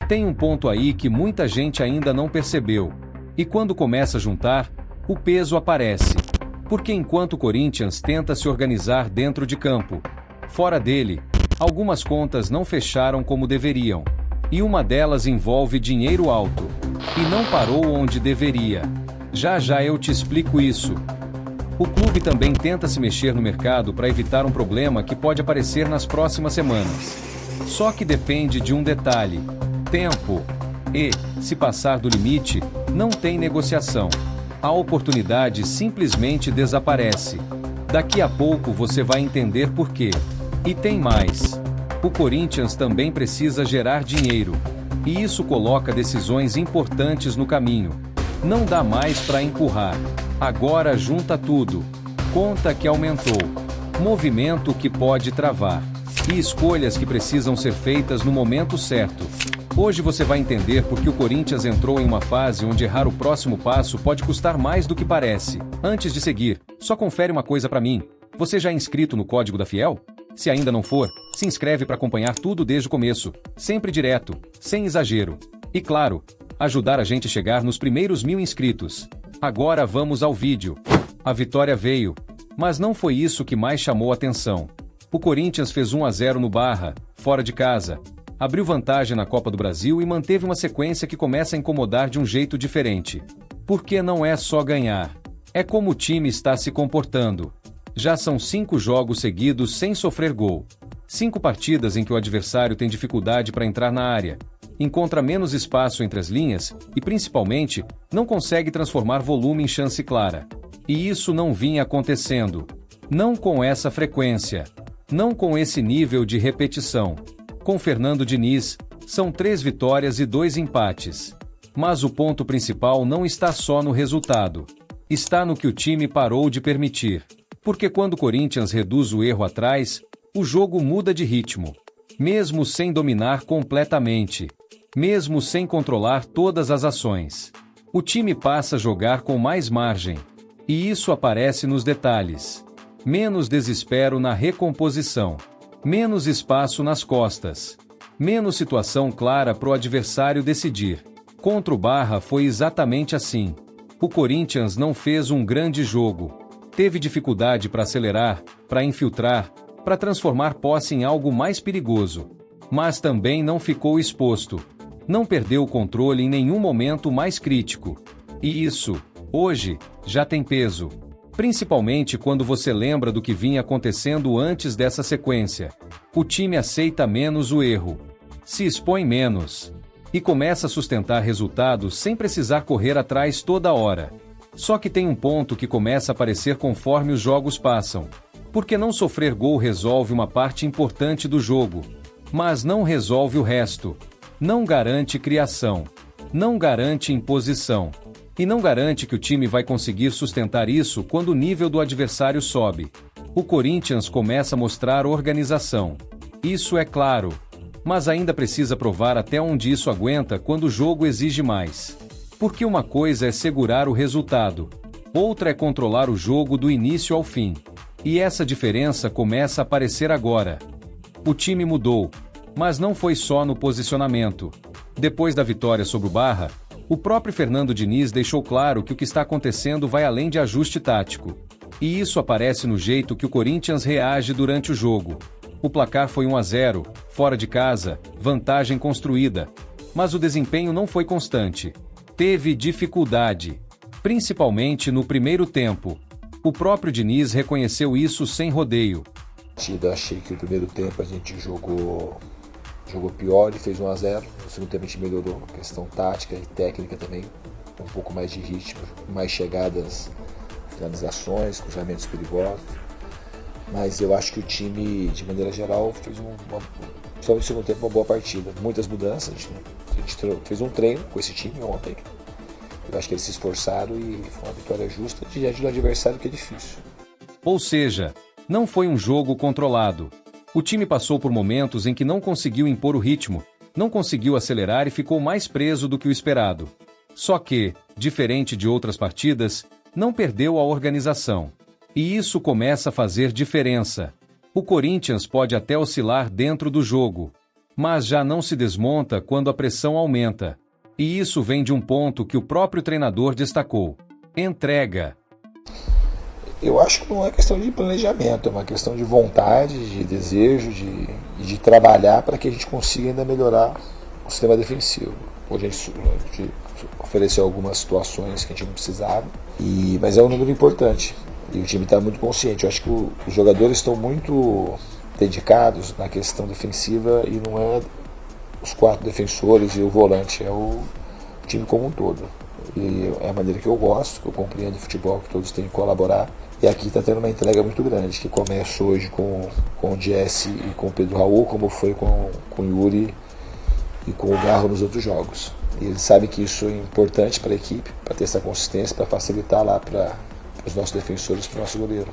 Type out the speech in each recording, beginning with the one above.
Tem um ponto aí que muita gente ainda não percebeu. E quando começa a juntar, o peso aparece. Porque enquanto o Corinthians tenta se organizar dentro de campo, fora dele, algumas contas não fecharam como deveriam. E uma delas envolve dinheiro alto. E não parou onde deveria. Já já eu te explico isso. O clube também tenta se mexer no mercado para evitar um problema que pode aparecer nas próximas semanas. Só que depende de um detalhe: tempo. E, se passar do limite, não tem negociação. A oportunidade simplesmente desaparece. Daqui a pouco você vai entender por quê. E tem mais. O Corinthians também precisa gerar dinheiro. E isso coloca decisões importantes no caminho. Não dá mais para empurrar. Agora junta tudo. Conta que aumentou. Movimento que pode travar. E escolhas que precisam ser feitas no momento certo. Hoje você vai entender por que o Corinthians entrou em uma fase onde errar o próximo passo pode custar mais do que parece. Antes de seguir, só confere uma coisa para mim. Você já é inscrito no Código da Fiel? Se ainda não for, se inscreve para acompanhar tudo desde o começo. Sempre direto, sem exagero. E claro, ajudar a gente a chegar nos primeiros 1000 inscritos. Agora vamos ao vídeo. A vitória veio, mas não foi isso que mais chamou a atenção. O Corinthians fez 1-0 no Barra, fora de casa. Abriu vantagem na Copa do Brasil e manteve uma sequência que começa a incomodar de um jeito diferente. Porque não é só ganhar. É como o time está se comportando. Já são 5 jogos seguidos sem sofrer gol. 5 partidas em que o adversário tem dificuldade para entrar na área. Encontra menos espaço entre as linhas e, principalmente, não consegue transformar volume em chance clara. E isso não vinha acontecendo. Não com essa frequência. Não com esse nível de repetição. Com Fernando Diniz, são 3 vitórias e 2 empates. Mas o ponto principal não está só no resultado. Está no que o time parou de permitir. Porque quando o Corinthians reduz o erro atrás, o jogo muda de ritmo. Mesmo sem dominar completamente. Mesmo sem controlar todas as ações. O time passa a jogar com mais margem. E isso aparece nos detalhes. Menos desespero na recomposição. Menos espaço nas costas. Menos situação clara para o adversário decidir. Contra o Barra foi exatamente assim. O Corinthians não fez um grande jogo. Teve dificuldade para acelerar, para infiltrar, para transformar posse em algo mais perigoso. Mas também não ficou exposto. Não perdeu o controle em nenhum momento mais crítico. E isso, hoje, já tem peso. Principalmente quando você lembra do que vinha acontecendo antes dessa sequência. O time aceita menos o erro. Se expõe menos. E começa a sustentar resultados sem precisar correr atrás toda hora. Só que tem um ponto que começa a aparecer conforme os jogos passam. Porque não sofrer gol resolve uma parte importante do jogo. Mas não resolve o resto. Não garante criação. Não garante imposição. E não garante que o time vai conseguir sustentar isso quando o nível do adversário sobe. O Corinthians começa a mostrar organização. Isso é claro. Mas ainda precisa provar até onde isso aguenta quando o jogo exige mais. Porque uma coisa é segurar o resultado. Outra é controlar o jogo do início ao fim. E essa diferença começa a aparecer agora. O time mudou. Mas não foi só no posicionamento. Depois da vitória sobre o Barra, o próprio Fernando Diniz deixou claro que o que está acontecendo vai além de ajuste tático. E isso aparece no jeito que o Corinthians reage durante o jogo. O placar foi 1-0, fora de casa, vantagem construída. Mas o desempenho não foi constante. Teve dificuldade. Principalmente no primeiro tempo. O próprio Diniz reconheceu isso sem rodeio. Achei que no primeiro tempo a gente jogou pior e fez 1-0. No segundo tempo a gente melhorou a questão tática e técnica também. Um pouco mais de ritmo, mais chegadas, finalizações, cruzamentos perigosos. Mas eu acho que o time, de maneira geral, fez só no segundo tempo uma boa partida. Muitas mudanças. A gente fez um treino com esse time ontem. Eu acho que eles se esforçaram e foi uma vitória justa diante do adversário, que é difícil. Ou seja, não foi um jogo controlado. O time passou por momentos em que não conseguiu impor o ritmo, não conseguiu acelerar e ficou mais preso do que o esperado. Só que, diferente de outras partidas, não perdeu a organização. E isso começa a fazer diferença. O Corinthians pode até oscilar dentro do jogo, mas já não se desmonta quando a pressão aumenta. E isso vem de um ponto que o próprio treinador destacou: entrega. Eu acho que não é questão de planejamento, é uma questão de vontade, de desejo, de trabalhar para que a gente consiga ainda melhorar o sistema defensivo. Hoje a gente ofereceu algumas situações que a gente não precisava, mas é um número importante e o time está muito consciente. Eu acho que os jogadores estão muito dedicados na questão defensiva e não é os 4 defensores e o volante, é o time como um todo. E é a maneira que eu gosto, que eu compreendo o futebol, que todos têm que colaborar. E aqui está tendo uma entrega muito grande, que começa hoje com o Jesse e com o Pedro Raul, como foi com o Yuri e com o Garro nos outros jogos. E eles sabem que isso é importante para a equipe, para ter essa consistência, para facilitar lá para os nossos defensores, para o nosso goleiro.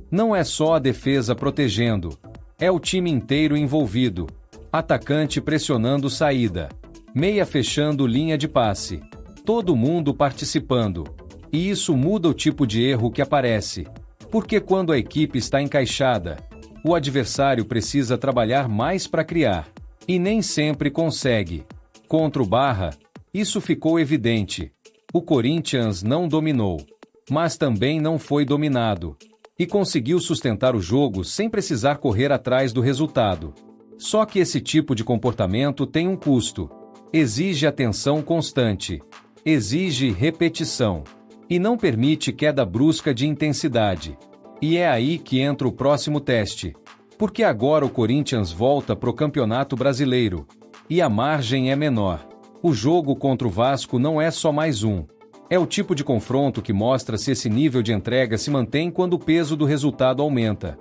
Não é só a defesa protegendo, é o time inteiro envolvido. Atacante pressionando saída, meia fechando linha de passe, todo mundo participando. E isso muda o tipo de erro que aparece, porque quando a equipe está encaixada, o adversário precisa trabalhar mais para criar, e nem sempre consegue. Contra o Barra, isso ficou evidente. O Corinthians não dominou, mas também não foi dominado, e conseguiu sustentar o jogo sem precisar correr atrás do resultado. Só que esse tipo de comportamento tem um custo. Exige atenção constante, exige repetição, e não permite queda brusca de intensidade. E é aí que entra o próximo teste. Porque agora o Corinthians volta pro Campeonato Brasileiro. E a margem é menor. O jogo contra o Vasco não é só mais um. É o tipo de confronto que mostra se esse nível de entrega se mantém quando o peso do resultado aumenta.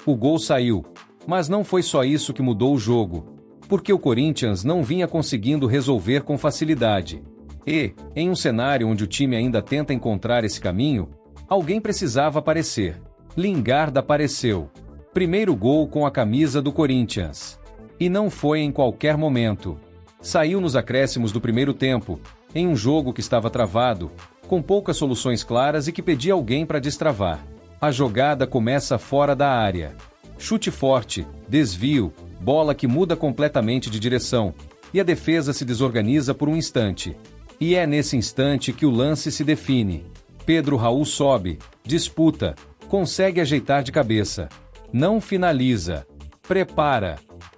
O gol saiu, mas não foi só isso que mudou o jogo. Porque o Corinthians não vinha conseguindo resolver com facilidade. E, em um cenário onde o time ainda tenta encontrar esse caminho, alguém precisava aparecer. Lingard apareceu. Primeiro gol com a camisa do Corinthians. E não foi em qualquer momento. Saiu nos acréscimos do primeiro tempo, em um jogo que estava travado, com poucas soluções claras e que pedia alguém para destravar. A jogada começa fora da área. Chute forte, desvio, bola que muda completamente de direção, e a defesa se desorganiza por um instante. E é nesse instante que o lance se define. Pedro Raul sobe, disputa, consegue ajeitar de cabeça. Não finaliza. Prepara.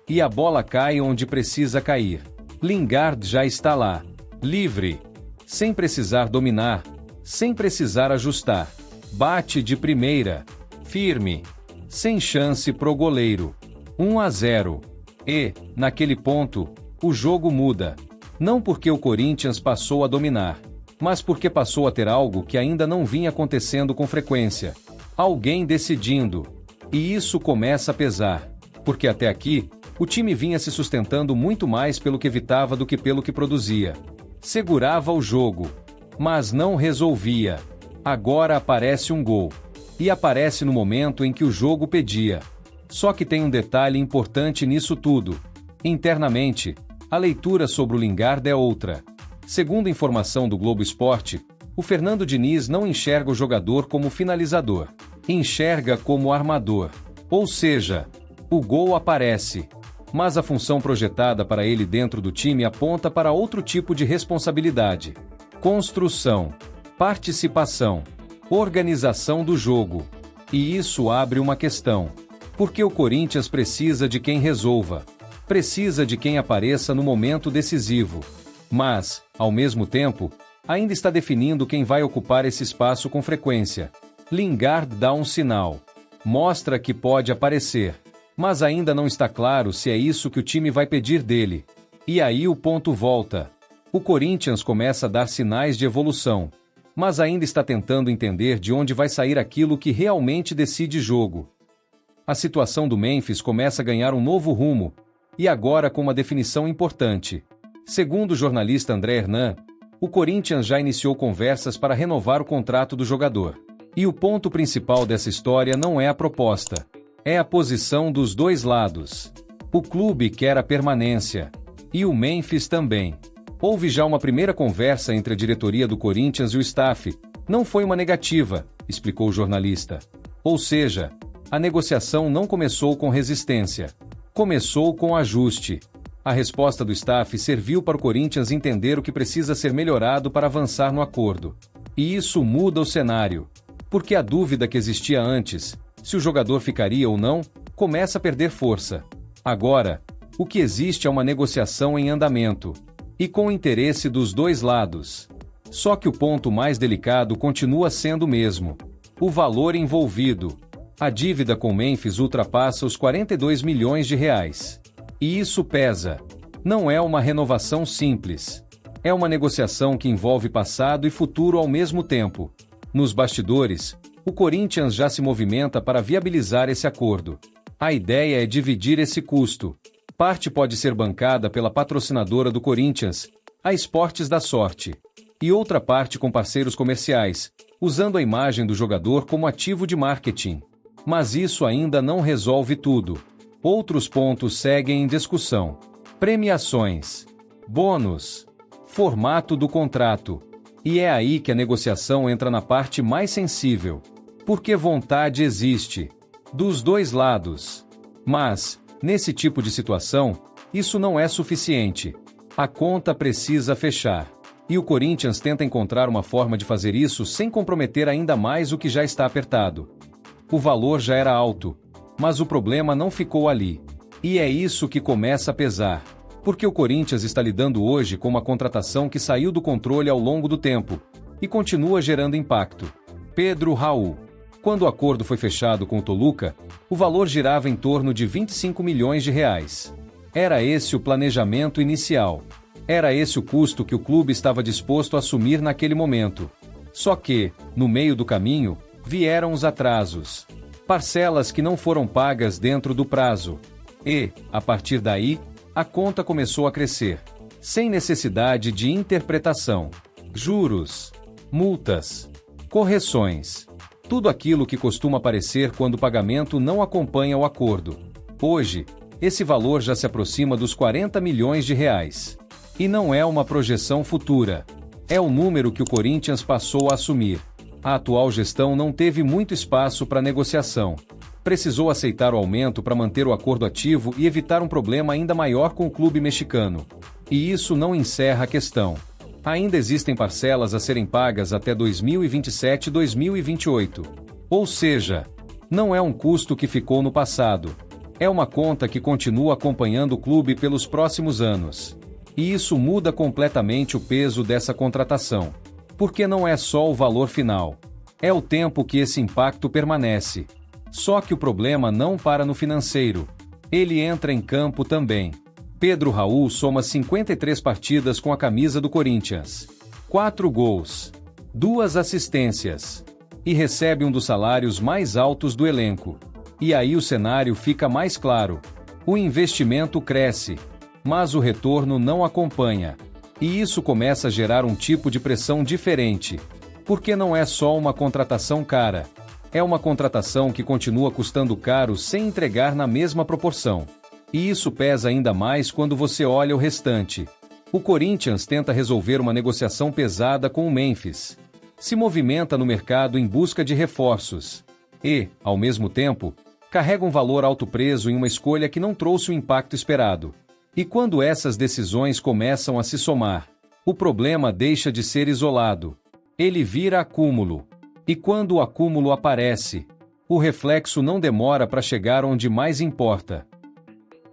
E a bola cai onde precisa cair. Lingard já está lá. Livre. Sem precisar dominar. Sem precisar ajustar. Bate de primeira. Firme. Sem chance pro goleiro. 1-0. E, naquele ponto, o jogo muda. Não porque o Corinthians passou a dominar, mas porque passou a ter algo que ainda não vinha acontecendo com frequência. Alguém decidindo. E isso começa a pesar, porque até aqui, o time vinha se sustentando muito mais pelo que evitava do que pelo que produzia. Segurava o jogo, mas não resolvia. Agora aparece um gol. E aparece no momento em que o jogo pedia. Só que tem um detalhe importante nisso tudo. Internamente, a leitura sobre o Lingard é outra. Segundo informação do Globo Esporte, o Fernando Diniz não enxerga o jogador como finalizador. Enxerga como armador. Ou seja, o gol aparece, mas a função projetada para ele dentro do time aponta para outro tipo de responsabilidade. Construção, participação, organização do jogo. E isso abre uma questão. Porque o Corinthians precisa de quem resolva. Precisa de quem apareça no momento decisivo. Mas, ao mesmo tempo, ainda está definindo quem vai ocupar esse espaço com frequência. Lingard dá um sinal. Mostra que pode aparecer. Mas ainda não está claro se é isso que o time vai pedir dele. E aí o ponto volta. O Corinthians começa a dar sinais de evolução. Mas ainda está tentando entender de onde vai sair aquilo que realmente decide jogo. A situação do Memphis começa a ganhar um novo rumo. E agora com uma definição importante. Segundo o jornalista André Hernan, o Corinthians já iniciou conversas para renovar o contrato do jogador. E o ponto principal dessa história não é a proposta. É a posição dos dois lados. O clube quer a permanência. E o Memphis também. Houve já uma primeira conversa entre a diretoria do Corinthians e o staff. Não foi uma negativa, explicou o jornalista. Ou seja, a negociação não começou com resistência. Começou com ajuste. A resposta do staff serviu para o Corinthians entender o que precisa ser melhorado para avançar no acordo. E isso muda o cenário. Porque a dúvida que existia antes, se o jogador ficaria ou não, começa a perder força. Agora, o que existe é uma negociação em andamento. E com o interesse dos dois lados. Só que o ponto mais delicado continua sendo o mesmo. O valor envolvido. A dívida com Memphis ultrapassa os 42 milhões de reais. E isso pesa. Não é uma renovação simples. É uma negociação que envolve passado e futuro ao mesmo tempo. Nos bastidores, o Corinthians já se movimenta para viabilizar esse acordo. A ideia é dividir esse custo. Parte pode ser bancada pela patrocinadora do Corinthians, a Esportes da Sorte, e outra parte com parceiros comerciais, usando a imagem do jogador como ativo de marketing. Mas isso ainda não resolve tudo. Outros pontos seguem em discussão. Premiações, bônus, formato do contrato. E é aí que a negociação entra na parte mais sensível. Porque vontade existe, dos dois lados. Mas, nesse tipo de situação, isso não é suficiente. A conta precisa fechar. E o Corinthians tenta encontrar uma forma de fazer isso sem comprometer ainda mais o que já está apertado. O valor já era alto, mas o problema não ficou ali. E é isso que começa a pesar. Porque o Corinthians está lidando hoje com uma contratação que saiu do controle ao longo do tempo e continua gerando impacto. Pedro Raul. Quando o acordo foi fechado com o Toluca, o valor girava em torno de 25 milhões de reais. Era esse o planejamento inicial. Era esse o custo que o clube estava disposto a assumir naquele momento. Só que, no meio do caminho, vieram os atrasos. Parcelas que não foram pagas dentro do prazo. E, a partir daí, a conta começou a crescer, sem necessidade de interpretação. Juros, multas, correções. Tudo aquilo que costuma aparecer quando o pagamento não acompanha o acordo. Hoje, esse valor já se aproxima dos 40 milhões de reais. E não é uma projeção futura. É o número que o Corinthians passou a assumir. A atual gestão não teve muito espaço para negociação. Precisou aceitar o aumento para manter o acordo ativo e evitar um problema ainda maior com o clube mexicano. E isso não encerra a questão. Ainda existem parcelas a serem pagas até 2027 e 2028. Ou seja, não é um custo que ficou no passado. É uma conta que continua acompanhando o clube pelos próximos anos. E isso muda completamente o peso dessa contratação. Porque não é só o valor final. É o tempo que esse impacto permanece. Só que o problema não para no financeiro. Ele entra em campo também. Pedro Raul soma 53 partidas com a camisa do Corinthians. 4 gols. 2 assistências. E recebe um dos salários mais altos do elenco. E aí o cenário fica mais claro. O investimento cresce, mas o retorno não acompanha. E isso começa a gerar um tipo de pressão diferente. Porque não é só uma contratação cara. É uma contratação que continua custando caro sem entregar na mesma proporção. E isso pesa ainda mais quando você olha o restante. O Corinthians tenta resolver uma negociação pesada com o Memphis. Se movimenta no mercado em busca de reforços. E, ao mesmo tempo, carrega um valor alto preso em uma escolha que não trouxe o impacto esperado. E quando essas decisões começam a se somar, o problema deixa de ser isolado. Ele vira acúmulo. E quando o acúmulo aparece, o reflexo não demora para chegar onde mais importa.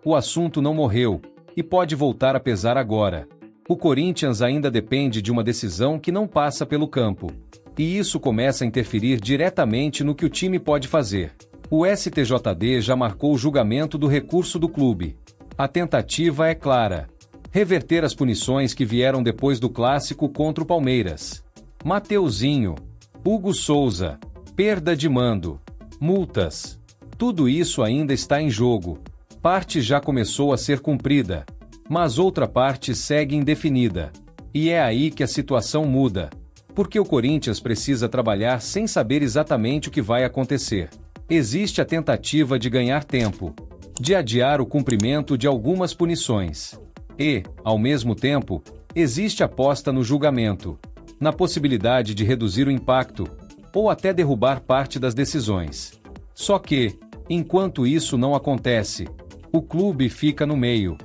O assunto não morreu, e pode voltar a pesar agora. O Corinthians ainda depende de uma decisão que não passa pelo campo. E isso começa a interferir diretamente no que o time pode fazer. O STJD já marcou o julgamento do recurso do clube. A tentativa é clara: reverter as punições que vieram depois do clássico contra o Palmeiras. Mateuzinho, Hugo Souza, perda de mando, multas. Tudo isso ainda está em jogo. Parte já começou a ser cumprida, mas outra parte segue indefinida. E é aí que a situação muda. Porque o Corinthians precisa trabalhar sem saber exatamente o que vai acontecer. Existe a tentativa de ganhar tempo, de adiar o cumprimento de algumas punições. E, ao mesmo tempo, existe a aposta no julgamento, na possibilidade de reduzir o impacto, ou até derrubar parte das decisões. Só que, enquanto isso não acontece, o clube fica no meio,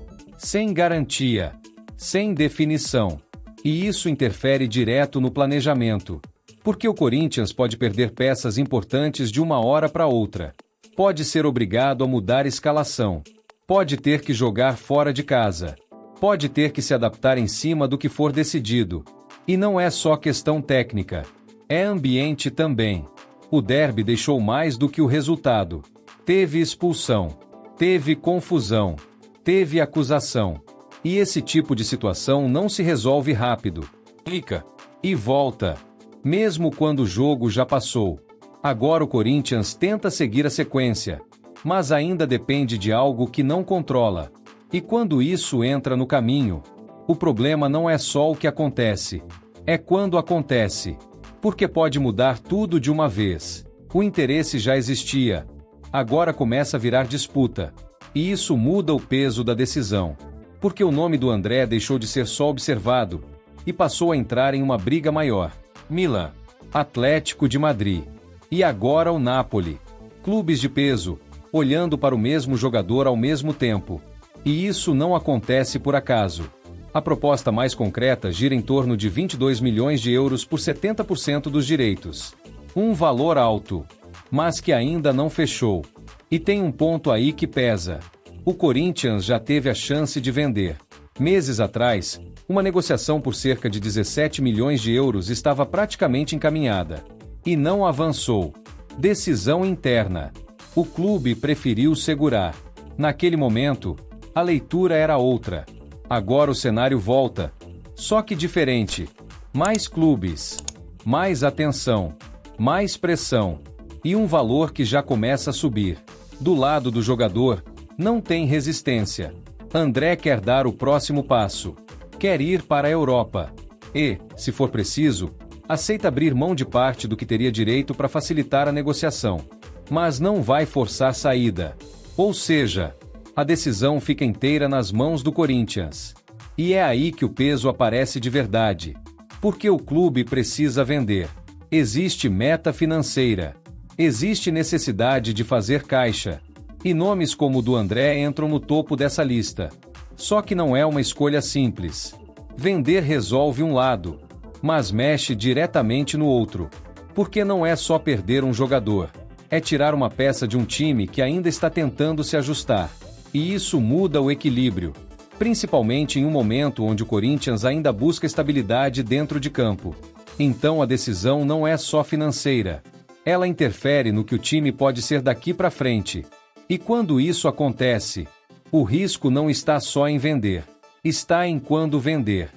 sem garantia, sem definição. E isso interfere direto no planejamento. Porque o Corinthians pode perder peças importantes de uma hora para outra. Pode ser obrigado a mudar escalação. Pode ter que jogar fora de casa. Pode ter que se adaptar em cima do que for decidido. E não é só questão técnica. É ambiente também. O derby deixou mais do que o resultado. Teve expulsão. Teve confusão. Teve acusação. E esse tipo de situação não se resolve rápido. Clica. E volta. Mesmo quando o jogo já passou. Agora o Corinthians tenta seguir a sequência. Mas ainda depende de algo que não controla. E quando isso entra no caminho, o problema não é só o que acontece. É quando acontece. Porque pode mudar tudo de uma vez. O interesse já existia. Agora começa a virar disputa. E isso muda o peso da decisão. Porque o nome do André deixou de ser só observado e passou a entrar em uma briga maior. Milan, Atlético de Madrid e agora o Napoli. Clubes de peso, olhando para o mesmo jogador ao mesmo tempo. E isso não acontece por acaso. A proposta mais concreta gira em torno de 22 milhões de euros por 70% dos direitos. Um valor alto, mas que ainda não fechou. E tem um ponto aí que pesa. O Corinthians já teve a chance de vender. Meses atrás, uma negociação por cerca de 17 milhões de euros estava praticamente encaminhada. E não avançou. Decisão interna. O clube preferiu segurar. Naquele momento, a leitura era outra. Agora o cenário volta. Só que diferente. Mais clubes. Mais atenção. Mais pressão. E um valor que já começa a subir. Do lado do jogador, não tem resistência. André quer dar o próximo passo. Quer ir para a Europa. E, se for preciso, aceita abrir mão de parte do que teria direito para facilitar a negociação. Mas não vai forçar saída. Ou seja, a decisão fica inteira nas mãos do Corinthians. E é aí que o peso aparece de verdade. Porque o clube precisa vender. Existe meta financeira. Existe necessidade de fazer caixa. E nomes como o do André entram no topo dessa lista. Só que não é uma escolha simples. Vender resolve um lado, mas mexe diretamente no outro. Porque não é só perder um jogador. É tirar uma peça de um time que ainda está tentando se ajustar. E isso muda o equilíbrio. Principalmente em um momento onde o Corinthians ainda busca estabilidade dentro de campo. Então a decisão não é só financeira. Ela interfere no que o time pode ser daqui para frente. E quando isso acontece, o risco não está só em vender. Está em quando vender.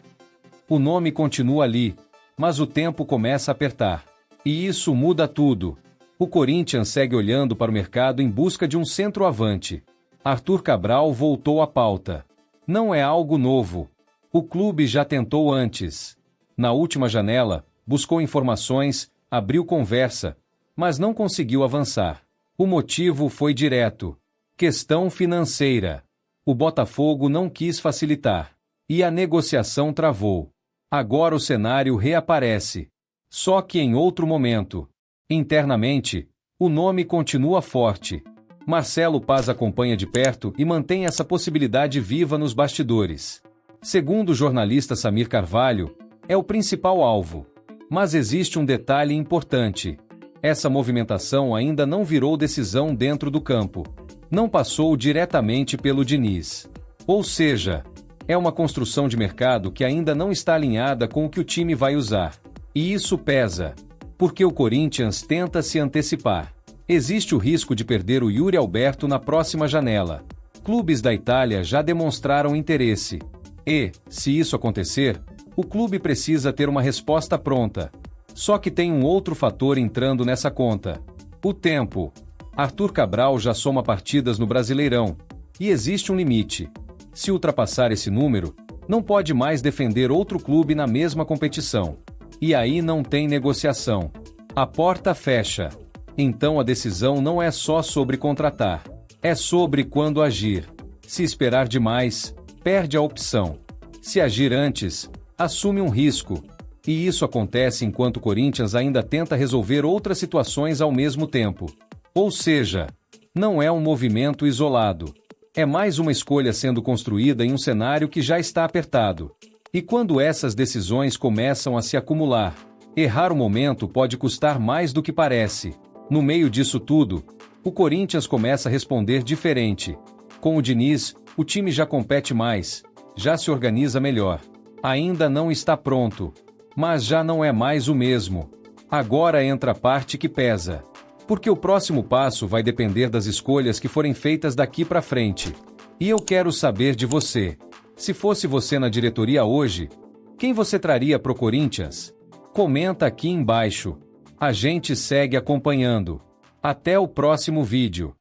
O nome continua ali, mas o tempo começa a apertar. E isso muda tudo. O Corinthians segue olhando para o mercado em busca de um centroavante. Arthur Cabral voltou à pauta. Não é algo novo. O clube já tentou antes. Na última janela, buscou informações, abriu conversa, mas não conseguiu avançar. O motivo foi direto. Questão financeira. O Botafogo não quis facilitar. E a negociação travou. Agora o cenário reaparece. Só que em outro momento. Internamente, o nome continua forte. Marcelo Paz acompanha de perto e mantém essa possibilidade viva nos bastidores. Segundo o jornalista Samir Carvalho, é o principal alvo. Mas existe um detalhe importante. Essa movimentação ainda não virou decisão dentro do campo. Não passou diretamente pelo Diniz. Ou seja, é uma construção de mercado que ainda não está alinhada com o que o time vai usar. E isso pesa. Porque o Corinthians tenta se antecipar. Existe o risco de perder o Yuri Alberto na próxima janela. Clubes da Itália já demonstraram interesse. E, se isso acontecer, o clube precisa ter uma resposta pronta. Só que tem um outro fator entrando nessa conta. O tempo. Arthur Cabral já soma partidas no Brasileirão. E existe um limite. Se ultrapassar esse número, não pode mais defender outro clube na mesma competição. E aí não tem negociação. A porta fecha. Então a decisão não é só sobre contratar. É sobre quando agir. Se esperar demais, perde a opção. Se agir antes, assume um risco. E isso acontece enquanto o Corinthians ainda tenta resolver outras situações ao mesmo tempo. Ou seja, não é um movimento isolado. É mais uma escolha sendo construída em um cenário que já está apertado. E quando essas decisões começam a se acumular, errar o momento pode custar mais do que parece. No meio disso tudo, o Corinthians começa a responder diferente. Com o Diniz, o time já compete mais, já se organiza melhor. Ainda não está pronto, mas já não é mais o mesmo. Agora entra a parte que pesa. Porque o próximo passo vai depender das escolhas que forem feitas daqui para frente. E eu quero saber de você. Se fosse você na diretoria hoje, quem você traria pro Corinthians? Comenta aqui embaixo. A gente segue acompanhando. Até o próximo vídeo.